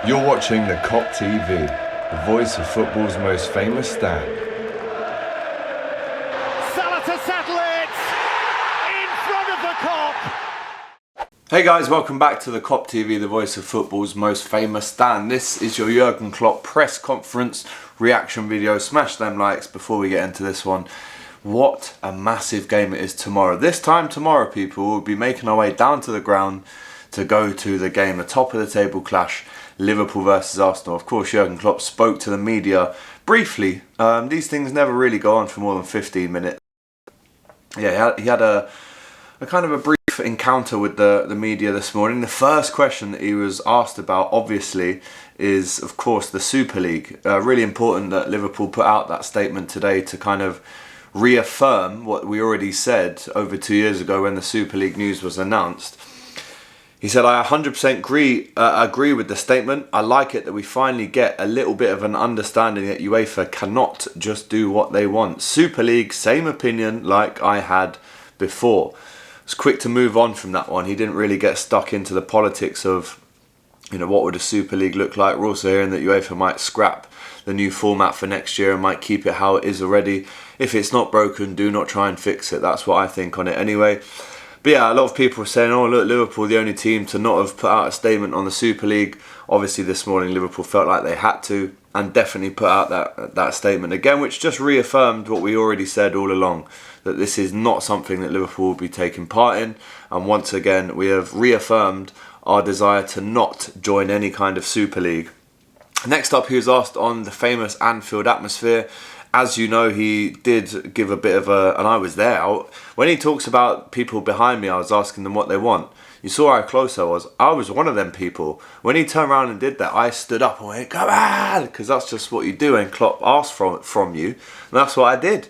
You're watching the Kop TV, the voice of football's most famous stand. Salah to settle it in front of the Kop. Hey guys, welcome back to the Kop TV, the voice of football's most famous stand. This is your Jurgen Klopp press conference reaction video. Smash them likes before we get into this one. What a massive game it is tomorrow. This time tomorrow, people, will be making our way down to the ground to go to the game, a top of the table clash, Liverpool versus Arsenal. Of course, Jurgen Klopp spoke to the media briefly. These things never really go on for more than 15 minutes. Yeah, he had a kind of a brief encounter with the media this morning. The first question that he was asked about, obviously, is of course the Super League. Really important that Liverpool put out that statement today to kind of reaffirm what we already said over 2 years ago when the Super League news was announced. He said, I 100% agree with the statement. I like it that we finally get a little bit of an understanding that UEFA cannot just do what they want. Super League, same opinion like I had before. I was quick to move on from that one. He didn't really get stuck into the politics of, what would a Super League look like. We're also hearing that UEFA might scrap the new format for next year and might keep it how it is already. If it's not broken, do not try and fix it. That's what I think on it anyway. But yeah, a lot of people are saying, oh look, Liverpool, the only team to not have put out a statement on the Super League. Obviously this morning Liverpool felt like they had to and definitely put out that statement again, which just reaffirmed what we already said all along, that this is not something that Liverpool will be taking part in. And once again, we have reaffirmed our desire to not join any kind of Super League. Next up, he was asked on the famous Anfield atmosphere. As you know, he did give a bit of and I was there. When he talks about people behind me, I was asking them what they want. You saw how close I was. I was one of them people. When he turned around and did that, I stood up and went, come on! Because that's just what you do when Klopp asks from you. And that's what I did.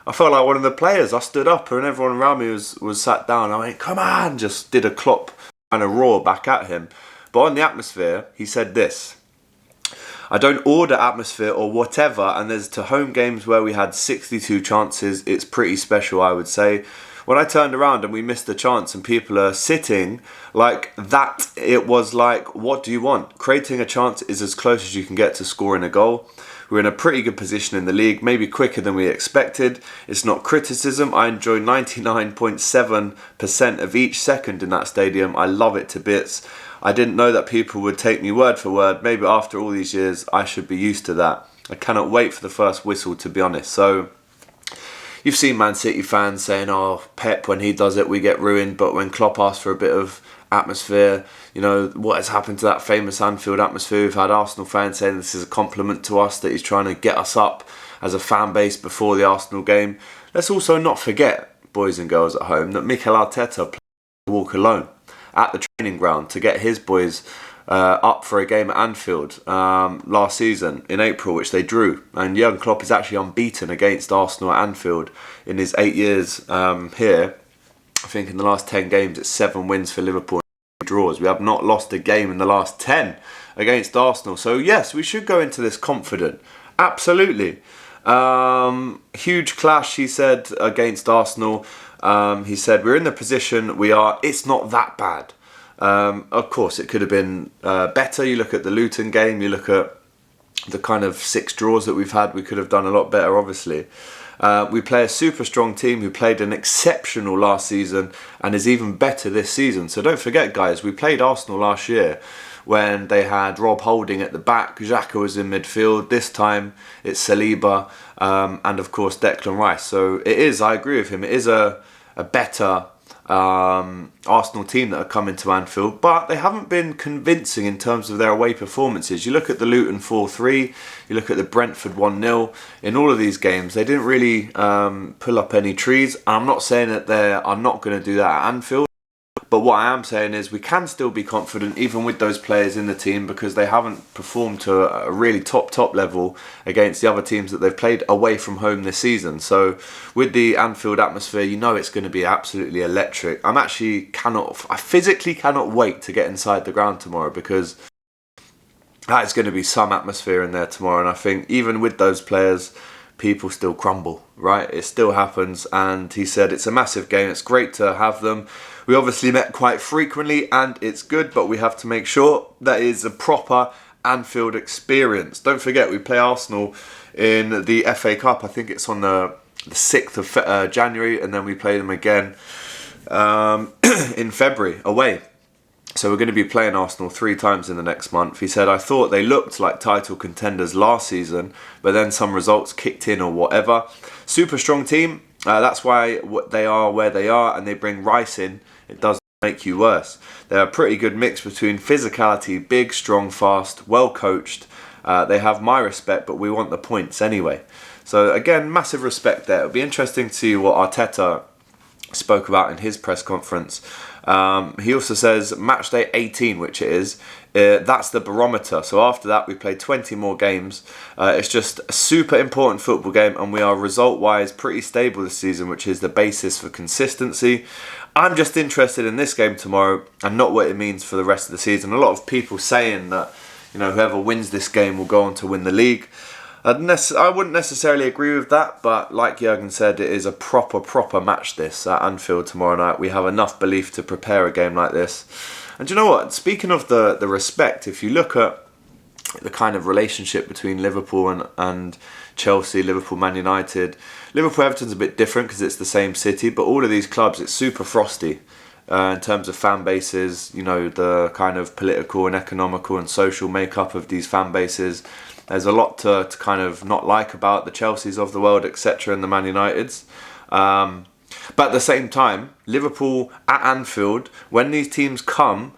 I felt like one of the players. I stood up and everyone around me was sat down. I went, come on! Just did a Klopp kind of roar back at him. But on the atmosphere, he said this. I don't order atmosphere or whatever, and there's to home games where we had 62 chances. It's pretty special, I would say. When I turned around and we missed the chance and people are sitting like that, it was like, what do you want? Creating a chance is as close as you can get to scoring a goal. We're in a pretty good position in the league, maybe quicker than we expected. It's not criticism. I enjoy 99.7% of each second in that stadium. I love it to bits. I didn't know that people would take me word for word. Maybe after all these years, I should be used to that. I cannot wait for the first whistle, to be honest. So, you've seen Man City fans saying, oh, Pep, when he does it, we get ruined. But when Klopp asks for a bit of atmosphere, what has happened to that famous Anfield atmosphere? We've had Arsenal fans saying this is a compliment to us, that he's trying to get us up as a fan base before the Arsenal game. Let's also not forget, boys and girls at home, that Mikel Arteta played to walk alone at the training ground to get his boys up for a game at Anfield last season in April, which they drew. And Jurgen Klopp is actually unbeaten against Arsenal at Anfield in his 8 years here. I think in the last 10 games, it's 7 wins for Liverpool and 2 draws. We have not lost a game in the last 10 against Arsenal. So yes, we should go into this confident. Absolutely. Huge clash, he said, against Arsenal. He said, we're in the position we are. It's not that bad. Of course, it could have been better. You look at the Luton game. You look at the kind of 6 draws that we've had. We could have done a lot better, obviously. We play a super strong team who played an exceptional last season and is even better this season. So don't forget, guys, we played Arsenal last year when they had Rob Holding at the back, Xhaka was in midfield. This time it's Saliba and of course Declan Rice. So it is, I agree with him, it is a better Arsenal team that are coming to Anfield, but they haven't been convincing in terms of their away performances. You look at the Luton 4-3, you look at the Brentford 1-0, in all of these games they didn't really pull up any trees. And I'm not saying that they are not going to do that at Anfield, but what I am saying is we can still be confident even with those players in the team, because they haven't performed to a really top level against the other teams that they've played away from home this season. So with the Anfield atmosphere, it's going to be absolutely electric. I physically cannot wait to get inside the ground tomorrow, because that is going to be some atmosphere in there tomorrow. And I think even with those players, people still crumble, right? It still happens. And he said it's a massive game. It's great to have them. We obviously met quite frequently and it's good, but we have to make sure that it is a proper Anfield experience. Don't forget, we play Arsenal in the FA Cup. I think it's on the 6th of January, and then we play them again in February away. So we're going to be playing Arsenal 3 times in the next month. He said, I thought they looked like title contenders last season, but then some results kicked in or whatever. Super strong team. That's why they are where they are, and they bring Rice in. It does make you worse. They're a pretty good mix between physicality, big, strong, fast, well coached. They have my respect, but we want the points anyway. So again, massive respect there. It'll be interesting to see what Arteta spoke about in his press conference. He also says match day 18, which it is, that's the barometer. So after that, we play 20 more games. It's just a super important football game, and we are result-wise pretty stable this season, which is the basis for consistency. I'm just interested in this game tomorrow and not what it means for the rest of the season. A lot of people saying that, you know, whoever wins this game will go on to win the league. I wouldn't necessarily agree with that, but like Jurgen said, it is a proper match this at Anfield tomorrow night. We have enough belief to prepare a game like this. And you know what? Speaking of the respect, if you look at the kind of relationship between Liverpool and Chelsea, Liverpool, Man United, Liverpool, Everton's a bit different because it's the same city, but all of these clubs, it's super frosty in terms of fan bases, you know, the kind of political and economical and social makeup of these fan bases. There's a lot to kind of not like about the Chelseas of the world, etc., and the Man Uniteds. But at the same time, Liverpool at Anfield, when these teams come,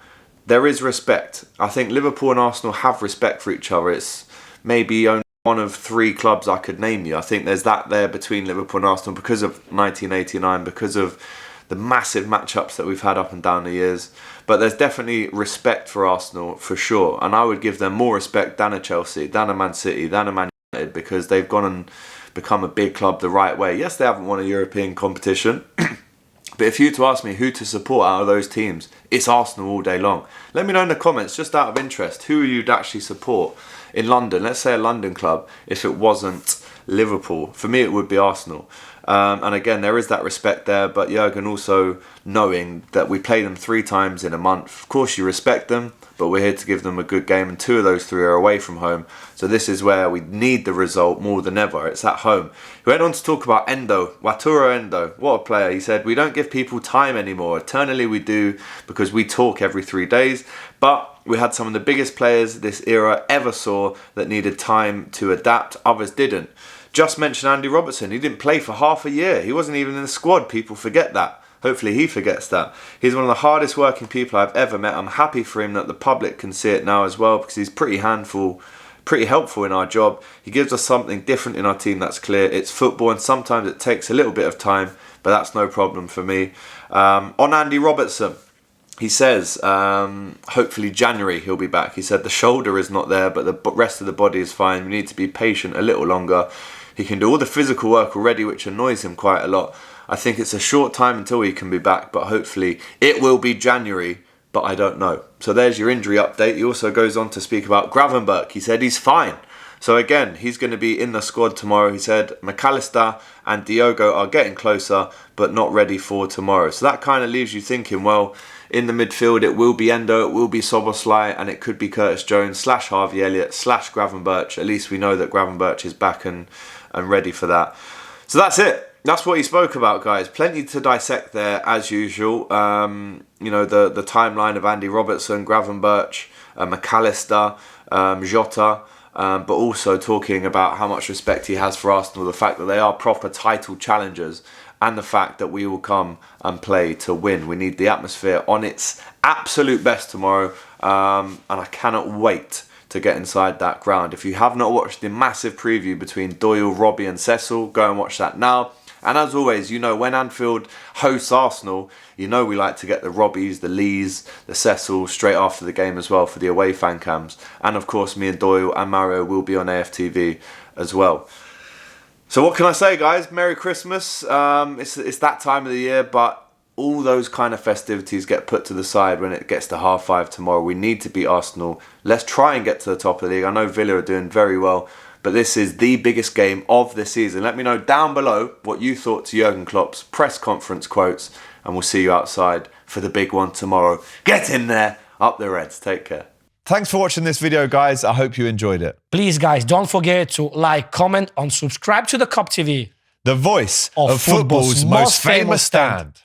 there is respect. I think Liverpool and Arsenal have respect for each other. It's maybe only one of 3 clubs I could name you. I think there's that there between Liverpool and Arsenal because of 1989, because of the massive matchups that we've had up and down the years. But there's definitely respect for Arsenal, for sure. And I would give them more respect than a Chelsea, than a Man City, than a Man United, because they've gone and become a big club the right way. Yes, they haven't won a European competition. But if you were to ask me who to support out of those teams, it's Arsenal all day long. Let me know in the comments, just out of interest, who you'd actually support in London. Let's say a London club, if it wasn't Liverpool. For me, it would be Arsenal. And again, there is that respect there, but Jurgen also knowing that we play them 3 times in a month. Of course, you respect them, but we're here to give them a good game, and 2 of those 3 are away from home. So this is where we need the result more than ever. It's at home. He went on to talk about Endo, Wataru Endo. What a player. He said, we don't give people time anymore. Eternally we do, because we talk every 3 days. But we had some of the biggest players this era ever saw that needed time to adapt. Others didn't. Just mention Andy Robertson. He didn't play for half a year. He wasn't even in the squad. People forget that. Hopefully he forgets that. He's one of the hardest working people I've ever met. I'm happy for him that the public can see it now as well, because he's pretty helpful in our job. He gives us something different in our team, that's clear. It's football, and sometimes it takes a little bit of time, but that's no problem for me. On Andy Robertson, he says, hopefully January he'll be back. He said the shoulder is not there, but the rest of the body is fine. We need to be patient a little longer. He can do all the physical work already, which annoys him quite a lot. I think it's a short time until he can be back, but hopefully it will be January, but I don't know. So there's your injury update. He also goes on to speak about Gravenberch. He said he's fine. So again, he's going to be in the squad tomorrow. He said McAllister and Diogo are getting closer, but not ready for tomorrow. So that kind of leaves you thinking, well, in the midfield, it will be Endo, it will be Szoboszlai, and it could be Curtis Jones / Harvey Elliott / Gravenberch. At least we know that Gravenberch is back and ready for that. So that's it. That's what he spoke about, guys. Plenty to dissect there, as usual. You know, the timeline of Andy Robertson, Gravenberch, McAllister, Jota, but also talking about how much respect he has for Arsenal, the fact that they are proper title challengers, and the fact that we will come and play to win. We need the atmosphere on its absolute best tomorrow, and I cannot wait to get inside that ground. If you have not watched the massive preview between Doyle, Robbie and Cecil, go and watch that now. And as always, you know, when Anfield hosts Arsenal, you know we like to get the Robbies, the Lees, the Cecil straight after the game as well for the away fan cams. And of course, me and Doyle and Mario will be on AFTV as well. So what can I say, guys? Merry Christmas. It's that time of the year, but all those kind of festivities get put to the side when it gets to 5:30 tomorrow. We need to beat Arsenal. Let's try and get to the top of the league. I know Villa are doing very well, but this is the biggest game of the season. Let me know down below what you thought to Jurgen Klopp's press conference quotes, and we'll see you outside for the big one tomorrow. Get in there, up the Reds. Take care. Thanks for watching this video, guys. I hope you enjoyed it. Please, guys, don't forget to like, comment, and subscribe to the Kop TV. The voice of football's most famous stand.